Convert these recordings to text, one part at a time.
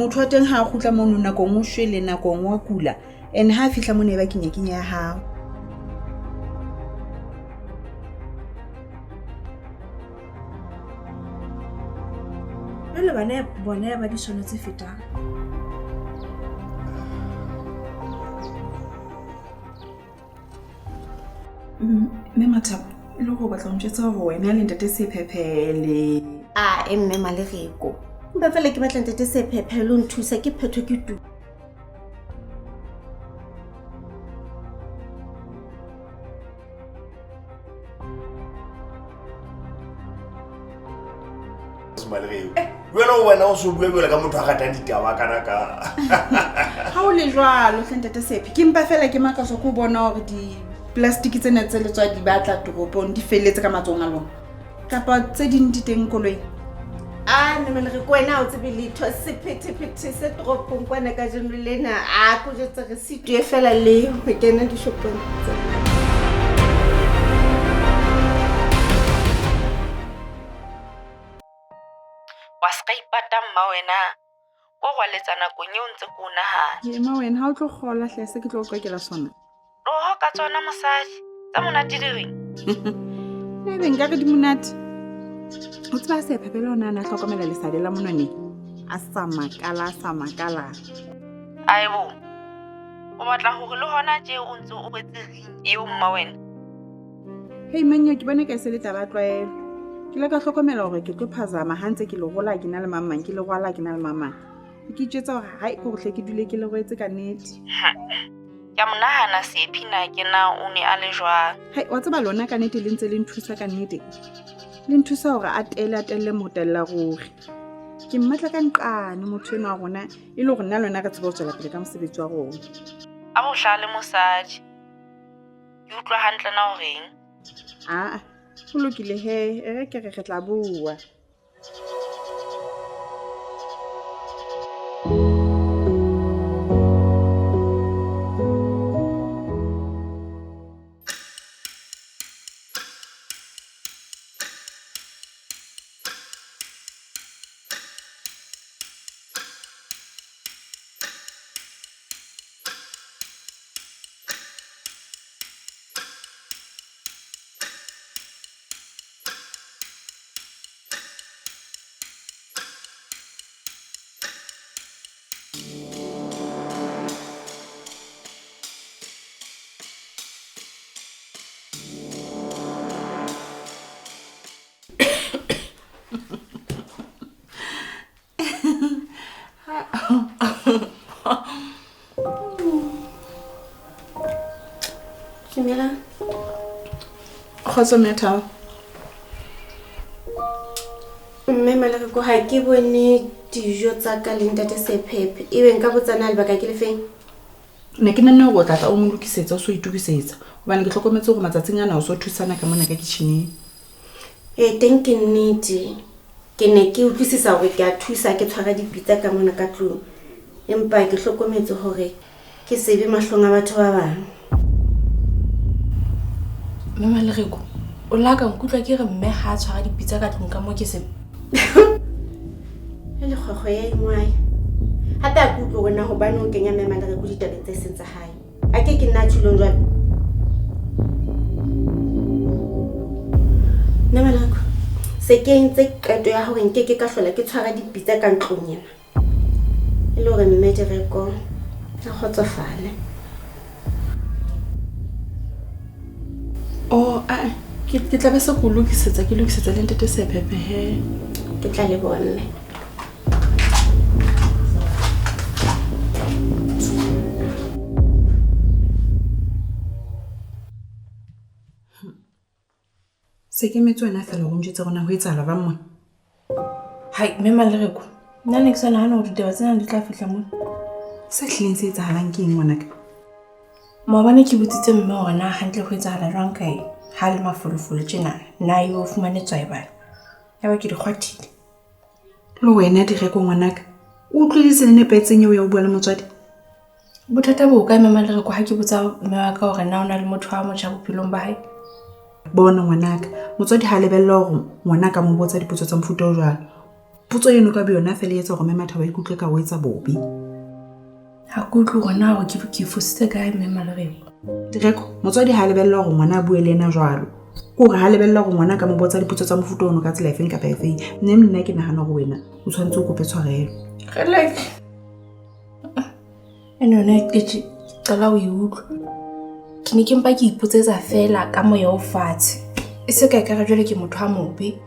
motho wa teng ha a kgutla mono nakong o shwele nakong wa kula and ha a fihla mone ba kenya ya hao. Le bana bona ba di sono tse fetang. Mme Mathabo, le go batla go ntjhetsa gore wena le ntate Sephephele. Mme Malereko. Mpa fela ke batla ntate Sephephele o nthusa ke phetho ke tu. Wena o so bua ka motho a gatang ditaba kana ka. Ha o le jwalo hle ntate Sephe, ke mpa fela ke maka so go bona gore di plastic tsena tse le tswa di batla toropong di felletse ka matsong a lona. Kapa tse ding di teng koloi. Mme Malereko wena o tsebe letho sephethephethe se toropong kwana ka jeno lena go jetsa re sitwe fela le ho kena di shopong tsa. Waskaipata mma wena go gwaletsana konye o ntse ko nahana. Ma wena ha o tlo gola hle se ke tlo qokela sona. Roho ka tsona mosadi tsa monate di reng. Nebe nka re di monate. O tsaba Sephephele ona na hlokomela lesadi la monone. A sa makala. Aibo. O batla hore le hona tje o ntse o betse reng eo mma wena. Hey manyo ke bone ka se le taba tlwaelo. Ke la ka hlokomela hore ke tlo phazama ha ntse ke le gola ke na le mamang ke le gola ke na le mamang. Ke itsetsa hore hae go hle ke dule ke le goetse ka nnete. Ya monahana sephina ke na o ne a le jwang. Hai wa tsaba lona ka nnete le ntse le nthusa ka nnete. Le nthusa hore a telle motella ruri. Ke mmatla ka nqane motho ena wa rona e le hore nna lona ka tsebo tswela pele ka mosebetsi wa rona. A bo hlale mosadi. Ke utlwa hantle na o reng. Ho lokile he ke re tla bua. Kimela. Khotso Methao. Mme Malereko ha ke bone dijo tsa ka le ntate Sephepe. Ebe nka botsana le baka ke le feng? Ne ke nna go tla o mo lokisetsa o so itukisetsa. Hobane ke hlokometse go matsatsing ana o so thusana ka mona ka kitchen. Teng ke nnete. Ke ne ke utlwisisa hore ke a thusa ke tshwara dipitsa ka mona ka tlung. Empa ke hlokometse hore ke sebe mahlong a batho ba bang. Mme Malereko o la ka nkutlwa ke re mme ha tshwara dipitsa ka tlung ka mo ke se. Le khokho ya imwai. Hata a kutlo wena hobane o kenya mme Malereko ditabeng tse seng tsa hae. A ke nna tshilong jwalo. Mme Malereko se ke ntse qeto ya hore nke ka hlola ke tshwara dipitsa ka ntlong yena. E le hore mme Direko a kgotsofale. Ke tla be se go lokisetsa ke lokisetsa le ntate Sephepe he. Ke tla le bone. Se ke metso ena fela go ntjetse gona go etsala ba mmone. Hai mme Malereko nna ne ke sa nahana hore ditaba tsena di tla fihla mona. Se hleng se etsahalang ke eng ngwanaka? Maobane ke botsitse mme hore na hantle ho etsahala jwang kae ha le mafolofolo tjena na yo fumane tswaebana ya ba ke di kgwathile. Le wena Direko ngwanaka o utlwile le nepetseng eo ya o bua le motswadi. Bothata bo ka mme Malereko ha ke botsa mme wa ka hore na ona le motho wa motjha bophelong ba hae. Bona ngwanaka motswadi ha lebella hore ngwanaka mo botsa dipotso tsa mfuto o jwalo. potso eno ka yona fela etsa gore mme Mathabo ikutlwe ka o etsa bobi. Ha ke utlwe gore na ke fositse kae mme Maloreko. Direko motswadi ha lebella gore ngwana a bue le ena jwalo. Ko re ha lebella gore ngwana ka mo botsa dipotso tsa mofuta ono ka tsela efeng kapa efeng. Nna ke nagana gore wena o tshwantse o kope tshwarelo. Relek. Ene ke qala o utlwa. Ke ne ke mpa ke ipotsetsa fela ka moya o fatshe. E se ka ka jwale ke motho a mobe.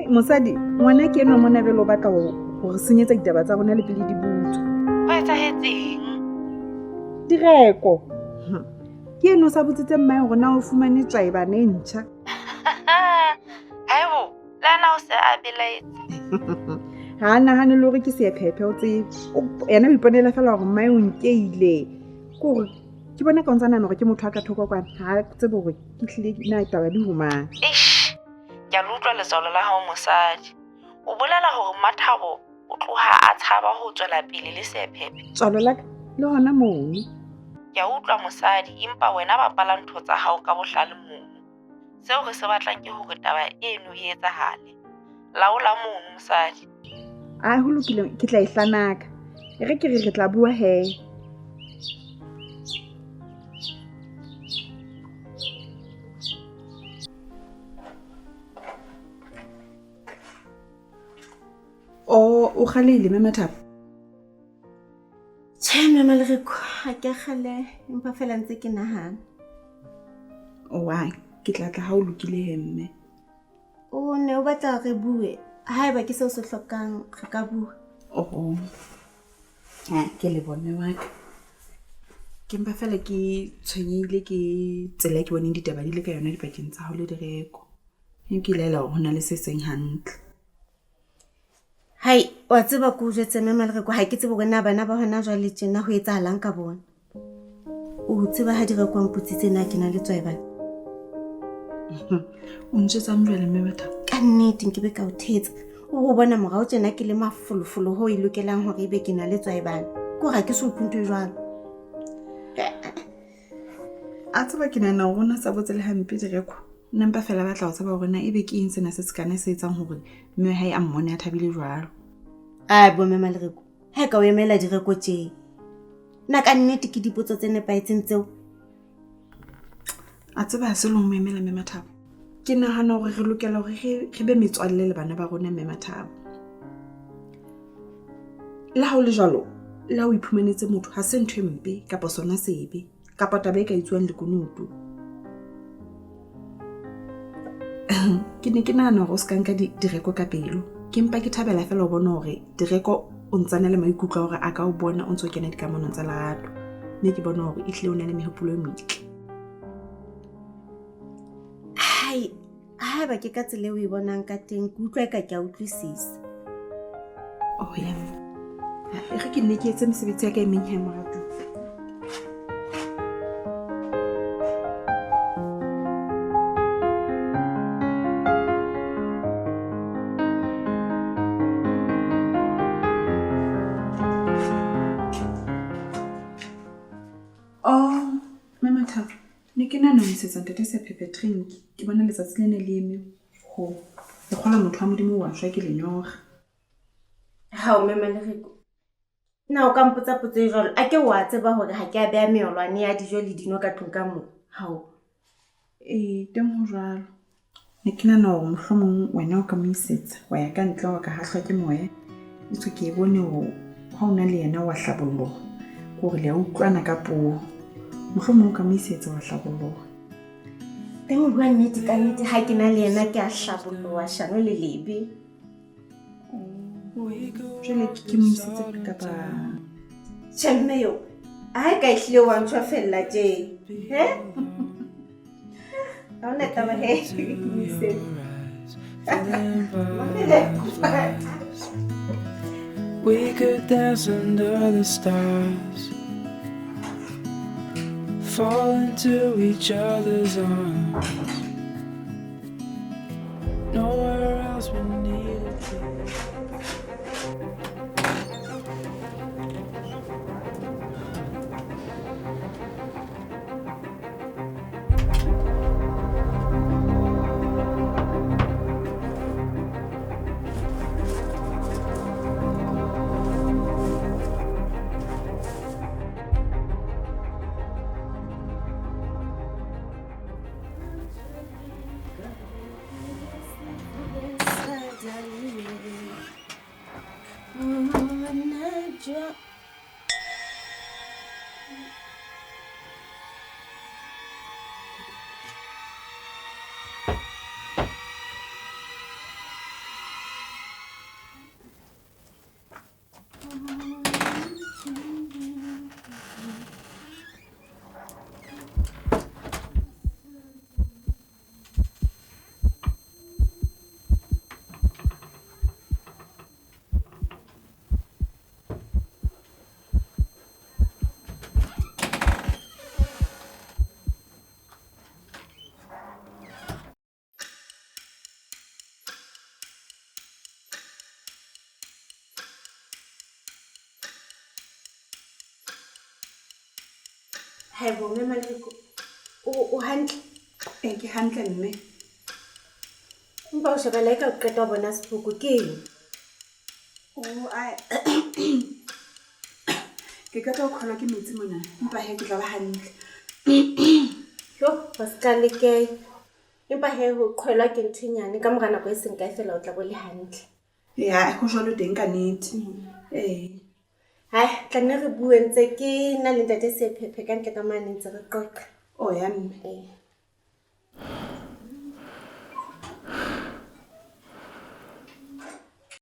Mosadi ngwana ke eno mona belo batla gore senyetsa ditaba tsa rona le pele di butso. Ho etsahetseng? Direko ke eno sa botsitse mmae gore na o fumane Shoaepane e ntjha. Haebo lana o se a belaetse. Ha nahane le hore ke sephephe o tsebe yena o iponela fela gore mmae o nkeile kore ke bona ka ntse nana gore ke motho a ka thoko kwana ha tsebe gore ke tlile na taba di humana. Ke a utlwa letswalo la hao mosadi. O bolela hore Mathabo o tloha a tshaba ho tswela pele le sephephe. Tswalo la le hona moo. Ke a utlwa mosadi empa wena bapala ntho tsa hao ka bohlale moo. Seo re se batlang ke hore taba eno e etsahale. Laola moo mosadi. A ho lokile ke tla ihlanaka. Re ke re tla bua he. O kgalile mme Mathabo. Tjhe mme Maloreko ha ke kgale empa fela ntse ke nahana. Wa ke tla ha o lokile he mme. O ne o batla re bue haeba ke seo se hlokang re ka bua. Ke le bone wa ka. Ke mpa fela ke tshwenyile ke tsela ke boneng ditaba di le ka yona dipakeng tsa ho le Direko. Ke ilela hore hona le se seng hantle. Hai wa tseba go jetse mme Maloreko ha ke tsebe gore na bana ba hona jwale tjena ho etsahalang ka bona. O tseba ha Direko mputsitse na ke na le Shoaepane. O ntsetsa mjwale mme Mathabo. Ka nnete nke be ka o thetsa. O bona morao tjena ke le mafolofolo ho e lokelang hore ebe ke na le Shoaepane. Ko ra ke so utlwe jwalo. A tseba ke nana rona sa botse le hampe Direko. Nna fela batla ho tseba hore na ebe ke eng sena se skane se etsang hore mme hae a mmone a thabile jwalo. Bo mme Maloreko ha ka o emela Direko tje. Na ka nnete ke dipotso tse nepaetseng tseo. A tseba se lo mmemela mme Mathabo. Ke nahana hore re lokela hore re be metswalle le bana ba rona mme Mathabo. La ha o le jalo, la o iphumanetse motho ha se ntwe mpe kapa sona sebe kapa taba e ka itsuwang Lekunutu. Ke ne ke nahana hore o ska nka Direko ka pelo. Ke mpa ke thabela fela o bona hore Direko o ntsana le maikutlo hore a ka o bona o ntso kena dikamanong tsa lerato. Mme ke bona hore e hle o na le mehopolo e metle. Hai haeba ke ka tsela o e bonang ka teng ke utlwa ka ke a utlwisisa. Ya. Re ke nne ke etse mesebetsi ya ka e meng he morato. Mama Thabo, ne ke nana mosetsa ntate sephephe drink. Ke bona letsatsi le ne le eme ho. Le kgola motho wa modimo wa shwa ke lenyora. Ha o mme Maloreko. Na o ka mpotsa potso e jwalo. A ke wa tseba hore ha ke a beha meolwane ya dijo le dino ka tlung ka moo. Ha o. Teng ho jwalo. Ne ke nana hore mohlomong wena o ka mo isetsa wa ya ka ntle wa ka hahlwa ke moya. Itse ke bone ho ha ona le yena wa hlabollo. Gore le a utlwana ka puo. Mohlomong o ka mo isetsa wa hlabollo. Teng ho bua nnete ka nnete ha ke na le yena ke a hlabollo wa shano le lebe. Jwale ke mo isetse kapa Tjemme yo. A ka ihlile wa ntshwa fella tje. Ha ona taba he. We could dance under the stars, fall into each other's arms. Nowhere else we needed to. tjea. Hai bo mme Maleko. O hantle. Ke hantle mme. Mpa o sheba like o qeta ho bona sepuku ke eng? Ai. Ke ka tlo khona ke metsi mona. Mpa he ke tla ba hantle. Yo, paskale ke. Empa he ho qhwelwa ke nthinyane ka mora nako e seng kae fela o tla bo le hantle. Ya, go jalo teng ka nnete. Hai, tla nne re bue ntse ke nna le ntate Sephephe ka ntle ka mane ntse re qoqa. Ya mme.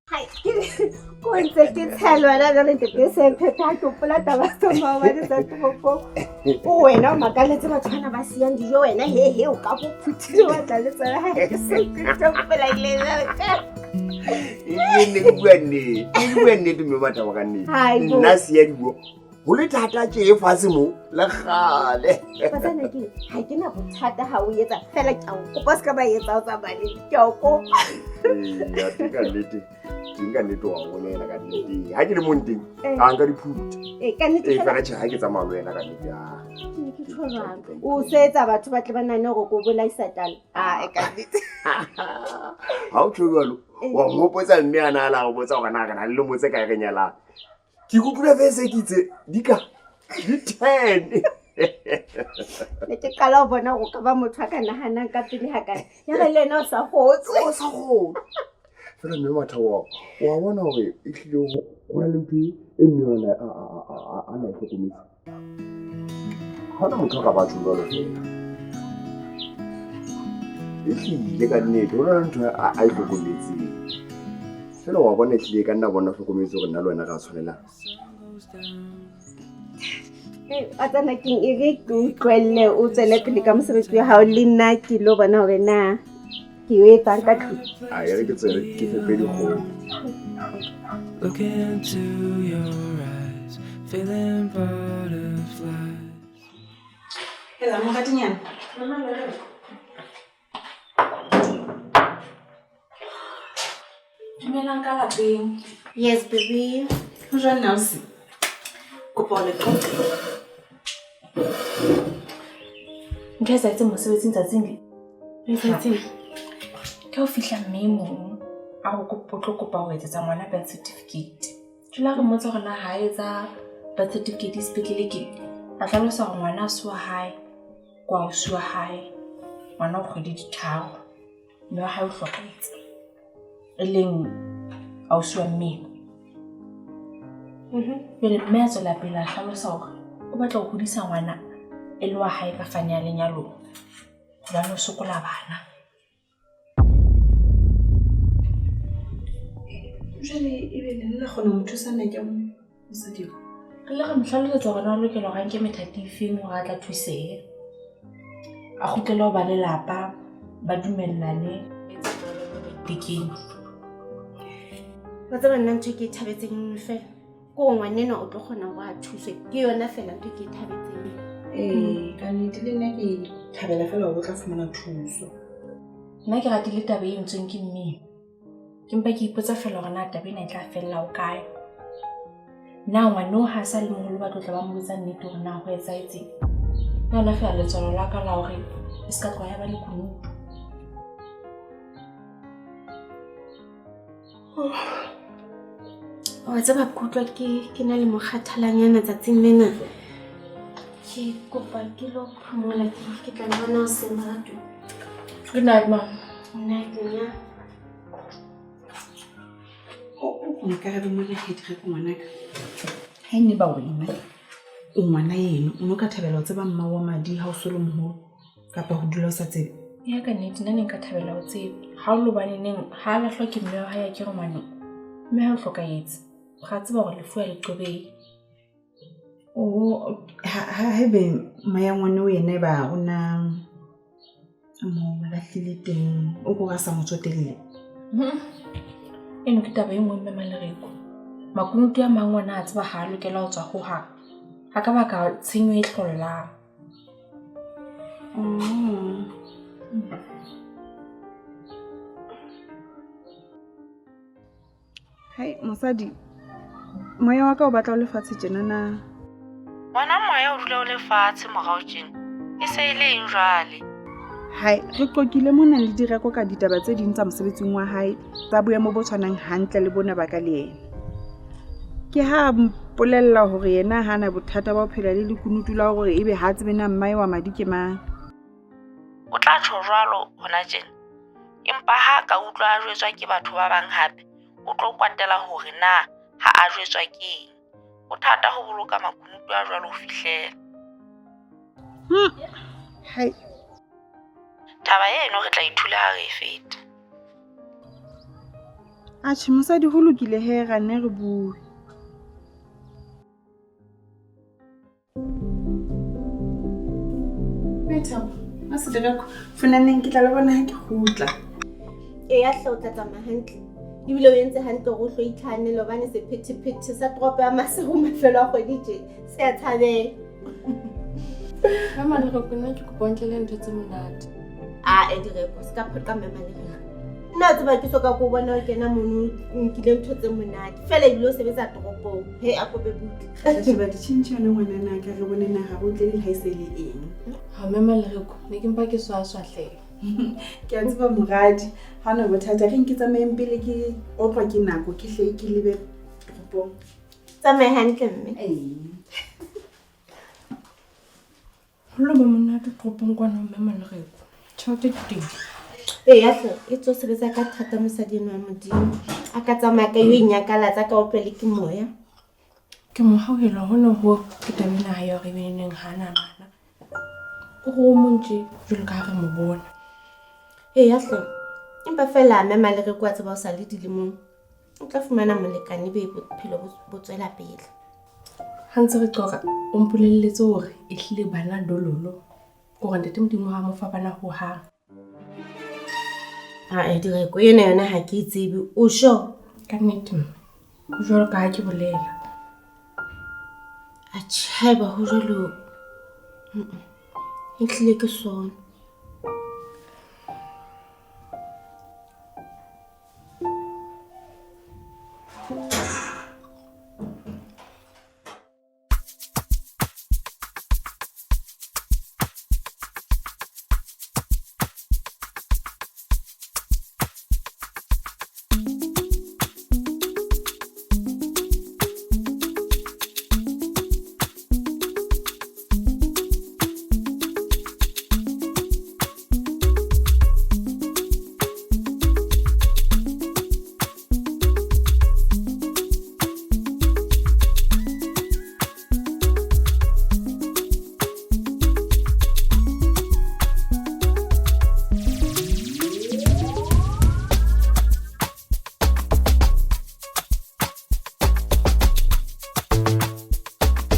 Hai, ko ntse ke tshelwa la le ntate Sephephe ha ke pola taba tsoma ba di tsa tofo. O wena o makaletse batho bana ba siyang dijo wena he o ka bo phuthile wa tla le tsela ha ke se ke topela ile la. Ne bua ne me batla ba ka nne nna se ya dibo ho le thata tje e fase mo la khale Batsana ke ha ke na bothata ha o etsa fela ke a o kopa ska ba etsa o tsa bane ke a o kopa ya tika lete dinga neto wa bona ka nnete ha ke le monting a nka diphuta ka nnete fela tje ha ke tsamaya le wena ka nnete ke tshwarang o setsa batho ba tle ba nane go go bolaisa tala ka nnete ha o tshwelo wa ngopotsa mme ana ala go botsa gona kana le motse ka re nyala ke kupula vese kitse dika di 10 ne ke kala o bona go ka ba motho a ka nahanang ka pele ha kana ya re lena o sa gotse fela mme matha wa bona gore e tlile go na le mpi e mme a na tlhokometse ha na motho ka ba tsholo le e tlile ka nnete o na ntho a e tlhokometse fela wa bona e tlile ka nna bona tlhokometse gore nna le wena ka tshwanela Batsana ke e re ke utlwelle o tswele pele ka mosebetsi wa hao le nna ke lo bona hore na ke o etsang ka tlung a re ke tswele ke fepedi go Look into your eyes, feeling butterflies. Hello, Mokatinyana. Dumelang ka lapeng. Yes baby. Ho jwang Nelson? Kopa le ko. Ntho e sa etse mosebetsing tsatsing le. Letsatsi. Ke ho fihla mme a go kopa ho etsetsa ngwana birth certificate. Tla re motse gore na ha etsa birth certificate sepetlele ke. A tlalosa gore ngwana a swa hae. Kwa o swa hae. Ngwana o kgwedi ditharo. Mme wa hae o hloketse. E leng a o swa mme. Pele mme a tswela pele a hlalosa gore o batla go hodisa ngwana e le wa hae ka fane ya lenyalo. Ba no sokola bana. Jwale e be le nna kgona ho thusa nna ke mo sa dilo. Re le re mhlalosetsa gore na lokela go nke methati efeng gore a tla thusehe. A kgutlela ho ba lelapa ba dumellane dikeng. Wa tsaba nna ntho ke thabetseng fela ko ngwanena o tlo kgona go a thuswe ke yona fela ntho ke thabetseng. Ka nnete le nna ke thabela fela ho tla fumana thuso. Nna ke ratile taba e ntsweng ke mme. Ke mpa ke ipotsa fela gore na taba ena e tla fella o kae. Na ngwana ha sa le moholo ba tla ba mo botsa nnete gore na ho etsaetseng. Nna fela letswalo la ka la hore e ska tloha ya ba Lekunutu. Wa tsaba kutlwa ke na le mokgathalanyana tsatsing lena. Ke kopa ke lo phomola ke tla bona o se marato. Good night, Mom. Nna ke nya. O ka re mo le hedi re ngwanaka. Ha ne ba wena o ngwana eno o no ka thabela ho tseba mma wa madi ha o so le moholo kapa ho dula o sa tsebe. Ya ka nnete nna ne nka thabela ho tseba ha o lo baneneng ha la hloke mme wa hae ke romano mme ha o hlokahetse ga tseba hore lefu ya leqobei. Ha be maya ngwana o yena ba o na mo lahlile teng o go ka sa motsotelle. Eno ke taba e nngwe mme Malereko. Makunutu a mang ngwana a tseba ha a lokela ho tswa ho hang. Ha ka baka tshenyo e hlollang. Hai mosadi moya wa ka o batla o lefatshe tjena na? Ngwana moya o dula o lefatshe morao tjena. E se e leng jwale. Hai re qoqile mona le direko ka ditaba tse ding tsa mosebetsing wa hae tsa boemo bo tshwanang hantle le bona ba ka le yena. Ke ha mpolella hore yena hana bothata ba ho phela le lekunutu la hore ebe ha tsebe na mmae wa madi ke mang. O tla tjho jwalo hona tjena. Empa ha ka utlwa a jwetswa ke batho ba bang hape, o tlo kwatela hore na ha a jwetswa ke eng. O thata ho boloka makunutu a jwalo ho fihlela. Hai Taba eno re tla ithula ha re feta. Atjhe mosadi ho lokile he ra nne re bue. Beta a se direko fonaneng ke tla le bona ha ke khutla. Ya hle o tla tsamaya hantle ebile o entse hantle go hlo itlhane le bane se phethephethe sa tropo ya masego mafelo a kgwedi tje se a tshabela. Ha Malereko nna ke kopa ntle le ntho tse monate. Direko se ka phaka mme Malereko. Nna tseba ke soka go bona o kena mono nkile ntho tse monate fela ebile o sebetsa toropong he a go be butle. Ka sheba di tshintshane ngwana nna ka re bone na ha bo tle le ha ise le eng. Ha mme Malereko ne ke mpa ke swaswa hle. Ke a tseba moradi ha no bothata re nkitsa maeng pele ke otlwa ke nako ke hle ke lebe toropong. Tsamaya hantle mme. Ho lo ba monate toropong kwana mme Malereko. Tjhelete ke teng. Ya hle e tlo sebetsa ka thata mosadi eno wa modimo a ka tsamaya ka yo inyakalatsa ka opele ke moya. Ke mo hauhela hona ho ke tabena ha yo re beneng hana bana. O go montje jwalo ka re mo bona. Ya hle empa fela mme Malereko a tseba o sa le dilemong o tla fumana molekane be bophelo bo tswela pele. Ha ntse re qoqa o mpolelletse hore e hlile bana dololo gore ntate modimo ha mo fa bana ho hang. Direko yena yona ha ke tsebe o sho Ka nnete o jwalo ka ha ke bolela. a tshaba ho jalo e hlile ke sona.